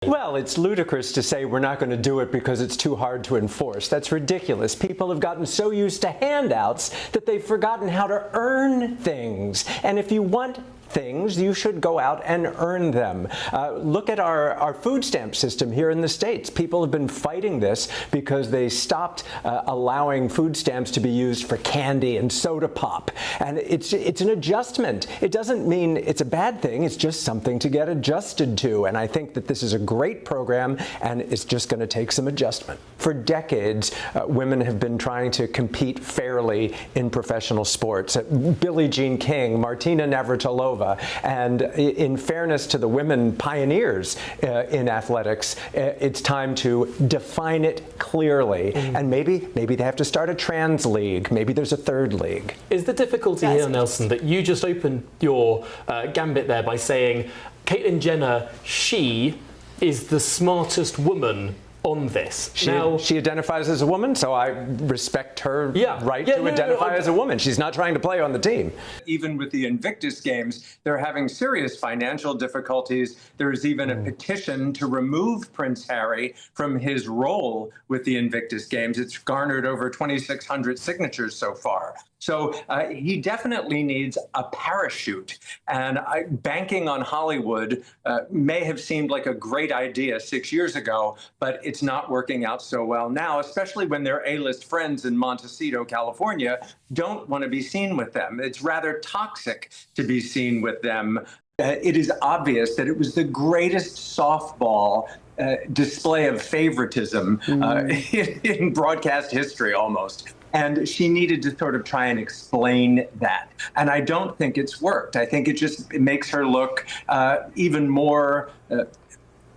Well, it's ludicrous to say we're not going to do it because it's too hard to enforce. That's ridiculous. People have gotten so used to handouts that they've forgotten how to earn things. And if you want things, you should go out and earn them. Look at our food stamp system here in the States. People have been fighting this because they stopped allowing food stamps to be used for candy and soda pop. And it's an adjustment. It doesn't mean it's a bad thing. It's just something to get adjusted to. And I think that this is a great program, and it's just going to take some adjustment. For decades, women have been trying to compete fairly in professional sports. Billie Jean King, Martina Navratilova, and in fairness to the women pioneers in athletics, it's time to define it clearly. And maybe they have to start a trans league. Maybe there's a third league. Is the difficulty here, Nelson, that you just opened your gambit there by saying Caitlyn Jenner, she is the smartest woman on this? She identifies as a woman, so I respect her right to identify as a woman. She's not trying to play on the team. Even with the Invictus Games, they're having serious financial difficulties. There's even a petition to remove Prince Harry from his role with the Invictus Games. It's garnered over 2,600 signatures so far. So he definitely needs a parachute. And banking on Hollywood may have seemed like a great idea 6 years ago, but it's not working out so well now, especially when their A-list friends in Montecito, California, don't want to be seen with them. It's rather toxic to be seen with them. It is obvious that it was the greatest softball display of favoritism in broadcast history almost. And she needed to sort of try and explain that. And I don't think it's worked. I think it makes her look even more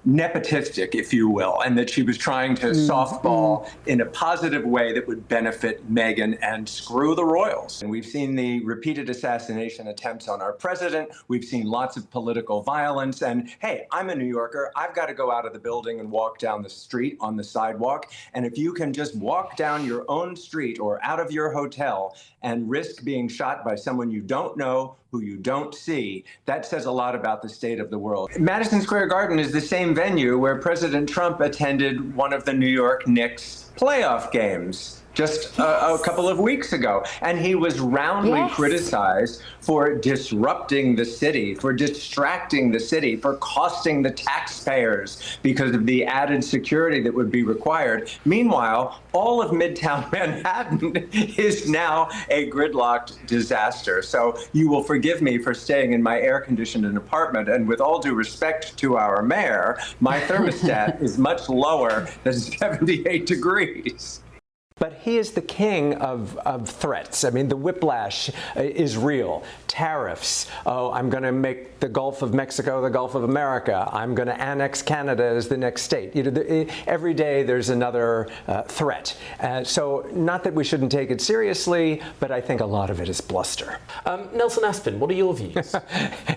nepotistic, if you will, and that she was trying to softball in a positive way that would benefit Meghan and screw the royals. And we've seen the repeated assassination attempts on our president. We've seen lots of political violence. And hey, I'm a New Yorker. I've got to go out of the building and walk down the street on the sidewalk. And if you can just walk down your own street or out of your hotel and risk being shot by someone you don't know, who you don't see, that says a lot about the state of the world. Madison Square Garden is the same venue where President Trump attended one of the New York Knicks playoff games just a couple of weeks ago. And he was roundly criticized for disrupting the city, for distracting the city, for costing the taxpayers because of the added security that would be required. Meanwhile, all of Midtown Manhattan is now a gridlocked disaster. So you will forgive me for staying in my air-conditioned apartment. And with all due respect to our mayor, my thermostat is much lower than 78 degrees. But he is the king of threats. I mean, the whiplash is real. Tariffs. Oh, I'm going to make the Gulf of Mexico the Gulf of America. I'm going to annex Canada as the next state. You know, every day there's another threat. So not that we shouldn't take it seriously, but I think a lot of it is bluster. Nelson Aspen, what are your views?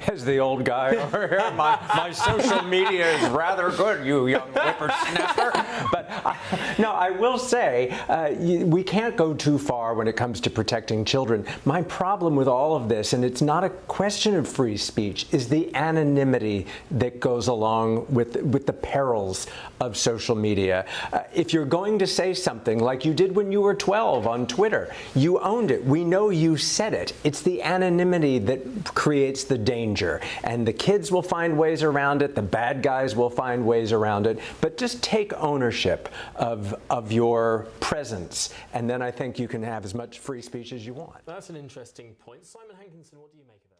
As the old guy over here, my social media is rather good, you young whippersnapper. But no, I will say, we can't go too far when it comes to protecting children. My problem with all of this, and it's not a question of free speech, is the anonymity that goes along with the perils of social media. If you're going to say something like you did when you were 12 on Twitter, you owned it. We know you said it. It's the anonymity that creates the danger. And the kids will find ways around it. The bad guys will find ways around it. But just take ownership of your presence, and then I think you can have as much free speech as you want. That's an interesting point. Simon Hankinson, what do you make of it?